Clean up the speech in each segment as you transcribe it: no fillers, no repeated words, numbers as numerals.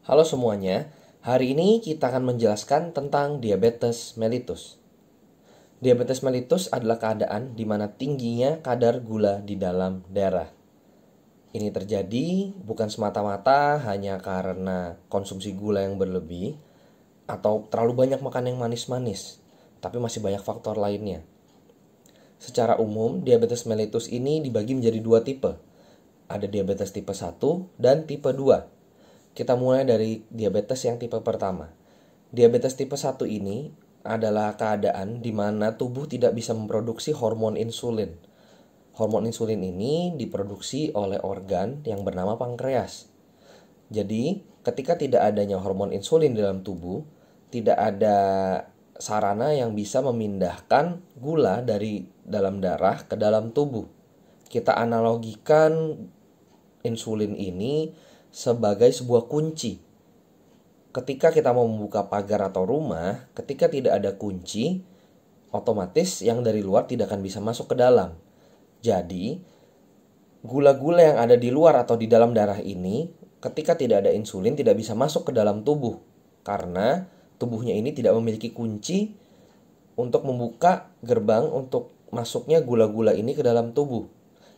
Halo semuanya, hari ini kita akan menjelaskan tentang diabetes mellitus. Diabetes mellitus adalah keadaan di mana tingginya kadar gula di dalam darah. Ini terjadi bukan semata-mata hanya karena konsumsi gula yang berlebih atau terlalu banyak makan yang manis-manis, tapi masih banyak faktor lainnya. Secara umum, diabetes mellitus ini dibagi menjadi dua tipe. Ada diabetes tipe 1 dan tipe 2. Kita mulai dari diabetes yang tipe pertama. Diabetes tipe 1 ini adalah keadaan di mana tubuh tidak bisa memproduksi hormon insulin. Hormon insulin ini diproduksi oleh organ yang bernama pankreas. Jadi, ketika tidak adanya hormon insulin di dalam tubuh, tidak ada sarana yang bisa memindahkan gula dari dalam darah ke dalam tubuh. Kita analogikan insulin ini sebagai sebuah kunci. Ketika kita mau membuka pagar atau rumah, ketika tidak ada kunci, otomatis yang dari luar tidak akan bisa masuk ke dalam. Jadi, gula-gula yang ada di luar atau di dalam darah ini, ketika tidak ada insulin tidak bisa masuk ke dalam tubuh. Karena tubuhnya ini tidak memiliki kunci untuk membuka gerbang untuk masuknya gula-gula ini ke dalam tubuh.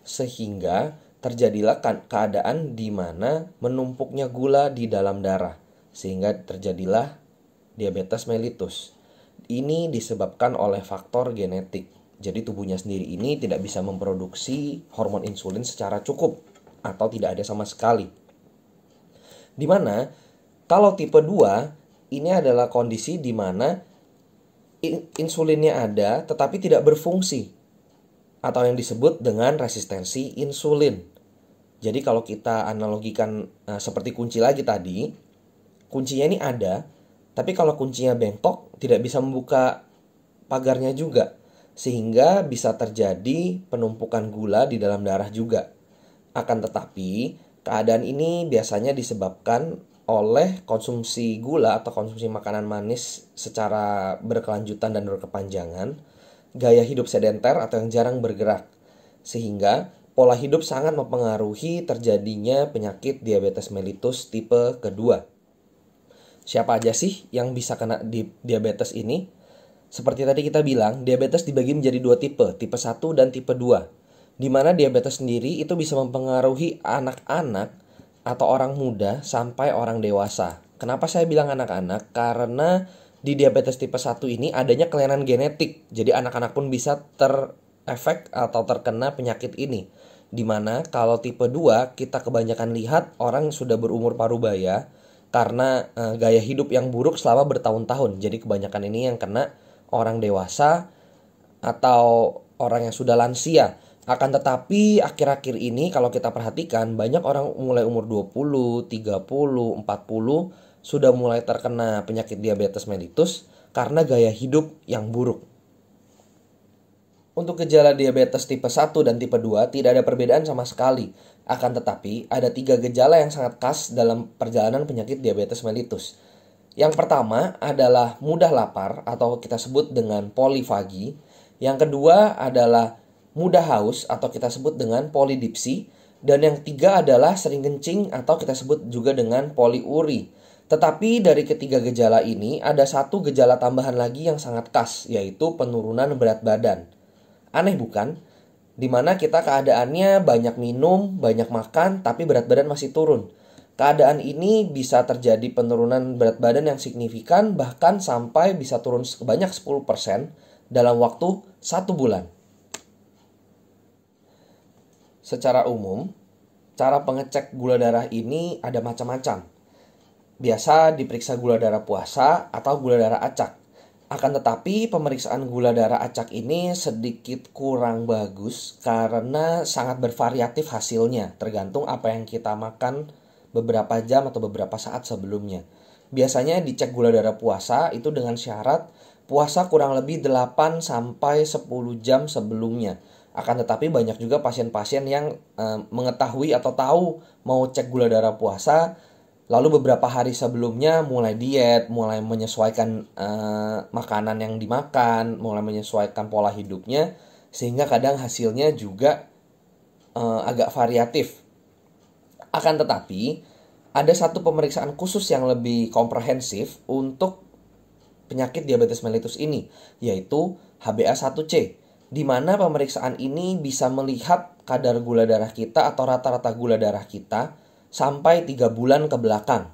Sehingga terjadilah keadaan di mana menumpuknya gula di dalam darah, sehingga terjadilah diabetes mellitus. Ini disebabkan oleh faktor genetik. Jadi tubuhnya sendiri ini tidak bisa memproduksi hormon insulin secara cukup atau tidak ada sama sekali. Di mana kalau tipe 2 ini adalah kondisi di mana insulinnya ada tetapi tidak berfungsi, atau yang disebut dengan resistensi insulin. Jadi kalau kita analogikan seperti kunci lagi tadi, kuncinya ini ada, tapi kalau kuncinya bengkok tidak bisa membuka pagarnya juga, sehingga bisa terjadi penumpukan gula di dalam darah juga. Akan tetapi, keadaan ini biasanya disebabkan oleh konsumsi gula atau konsumsi makanan manis secara berkelanjutan dan berkepanjangan, gaya hidup sedenter atau yang jarang bergerak, sehingga pola hidup sangat mempengaruhi terjadinya penyakit diabetes mellitus tipe kedua. Siapa aja sih yang bisa kena diabetes ini? Seperti tadi kita bilang, diabetes dibagi menjadi dua tipe 1 dan tipe 2. Di mana diabetes sendiri itu bisa mempengaruhi anak-anak atau orang muda sampai orang dewasa. Kenapa saya bilang anak-anak? Karena di diabetes tipe 1 ini adanya kelainan genetik. Jadi anak-anak pun bisa terefek atau terkena penyakit ini. Dimana kalau tipe 2 kita kebanyakan lihat orang yang sudah berumur parubaya karena gaya hidup yang buruk selama bertahun-tahun. Jadi kebanyakan ini yang kena orang dewasa atau orang yang sudah lansia. Akan tetapi akhir-akhir ini kalau kita perhatikan banyak orang mulai umur 20, 30, 40 sudah mulai terkena penyakit diabetes mellitus karena gaya hidup yang buruk. Untuk gejala diabetes tipe 1 dan tipe 2 tidak ada perbedaan sama sekali. Akan tetapi ada 3 gejala yang sangat khas dalam perjalanan penyakit diabetes mellitus. Yang pertama adalah mudah lapar atau kita sebut dengan polifagi. Yang kedua adalah mudah haus atau kita sebut dengan polidipsi. Dan yang ketiga adalah sering kencing atau kita sebut juga dengan poliuri. Tetapi dari ketiga gejala ini ada satu gejala tambahan lagi yang sangat khas, yaitu penurunan berat badan. Aneh bukan? Dimana kita keadaannya banyak minum, banyak makan, tapi berat badan masih turun. Keadaan ini bisa terjadi penurunan berat badan yang signifikan, bahkan sampai bisa turun sebanyak 10% dalam waktu 1 bulan. Secara umum, cara pengecek gula darah ini ada macam-macam. Biasa diperiksa gula darah puasa atau gula darah acak. Akan tetapi pemeriksaan gula darah acak ini sedikit kurang bagus karena sangat bervariatif hasilnya, tergantung apa yang kita makan beberapa jam atau beberapa saat sebelumnya. Biasanya dicek gula darah puasa itu dengan syarat puasa kurang lebih 8 sampai 10 jam sebelumnya. Akan tetapi banyak juga pasien-pasien yang mengetahui atau tahu mau cek gula darah puasa, lalu beberapa hari sebelumnya mulai diet, mulai menyesuaikan makanan yang dimakan, mulai menyesuaikan pola hidupnya, sehingga kadang hasilnya juga agak variatif. Akan tetapi Ada satu pemeriksaan khusus yang lebih komprehensif untuk penyakit diabetes mellitus ini, yaitu HbA1c, di mana pemeriksaan ini bisa melihat kadar gula darah kita atau rata-rata gula darah kita sampai 3 bulan ke belakang.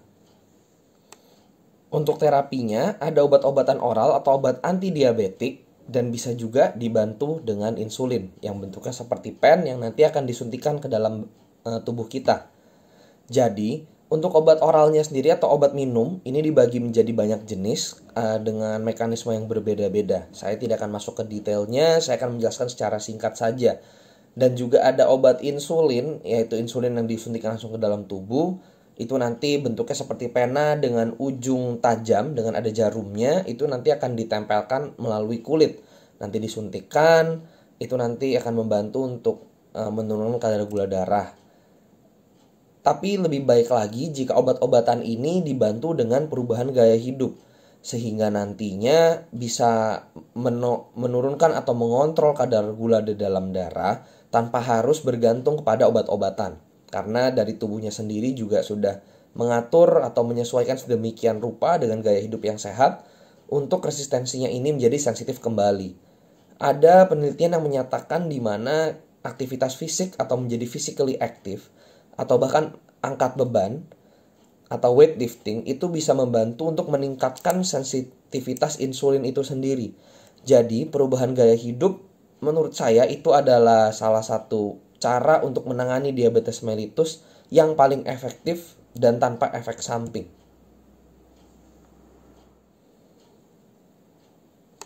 Untuk terapinya, ada obat-obatan oral atau obat antidiabetik dan bisa juga dibantu dengan insulin yang bentuknya seperti pen yang nanti akan disuntikan ke dalam tubuh kita. Jadi, untuk obat oralnya sendiri atau obat minum, ini dibagi menjadi banyak jenis dengan mekanisme yang berbeda-beda. Saya tidak akan masuk ke detailnya, saya akan menjelaskan secara singkat saja. Dan juga ada obat insulin, yaitu insulin yang disuntikan langsung ke dalam tubuh. Itu nanti bentuknya seperti pena dengan ujung tajam, dengan ada jarumnya, itu nanti akan ditempelkan melalui kulit. Nanti disuntikan, itu nanti akan membantu untuk menurunkan kadar gula darah. Tapi lebih baik lagi jika obat-obatan ini dibantu dengan perubahan gaya hidup, sehingga nantinya bisa menurunkan atau mengontrol kadar gula di dalam darah tanpa harus bergantung kepada obat-obatan. Karena dari tubuhnya sendiri juga sudah mengatur atau menyesuaikan sedemikian rupa dengan gaya hidup yang sehat untuk resistensinya ini menjadi sensitif kembali. Ada penelitian yang menyatakan di mana aktivitas fisik atau menjadi physically active atau bahkan angkat beban atau weightlifting itu bisa membantu untuk meningkatkan sensitivitas insulin itu sendiri. Jadi perubahan gaya hidup menurut saya itu adalah salah satu cara untuk menangani diabetes mellitus yang paling efektif dan tanpa efek samping.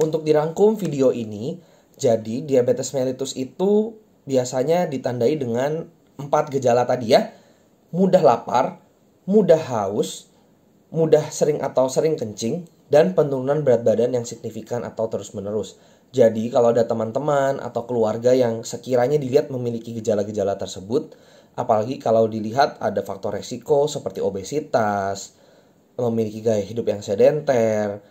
Untuk dirangkum video ini, jadi diabetes mellitus itu biasanya ditandai dengan 4 gejala tadi ya. Mudah lapar, mudah haus, mudah sering atau sering kencing, dan penurunan berat badan yang signifikan atau terus-menerus. Jadi kalau ada teman-teman atau keluarga yang sekiranya dilihat memiliki gejala-gejala tersebut, apalagi kalau dilihat ada faktor resiko seperti obesitas, memiliki gaya hidup yang sedenter,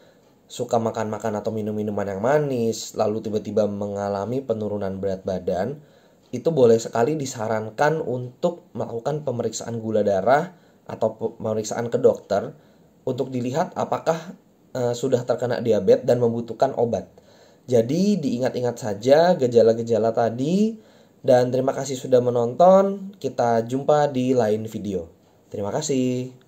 suka makan-makan atau minum-minuman yang manis, lalu tiba-tiba mengalami penurunan berat badan, itu boleh sekali disarankan untuk melakukan pemeriksaan gula darah atau pemeriksaan ke dokter untuk dilihat apakah sudah terkena diabetes dan membutuhkan obat. Jadi diingat-ingat saja gejala-gejala tadi dan terima kasih sudah menonton. Kita jumpa di lain video. Terima kasih.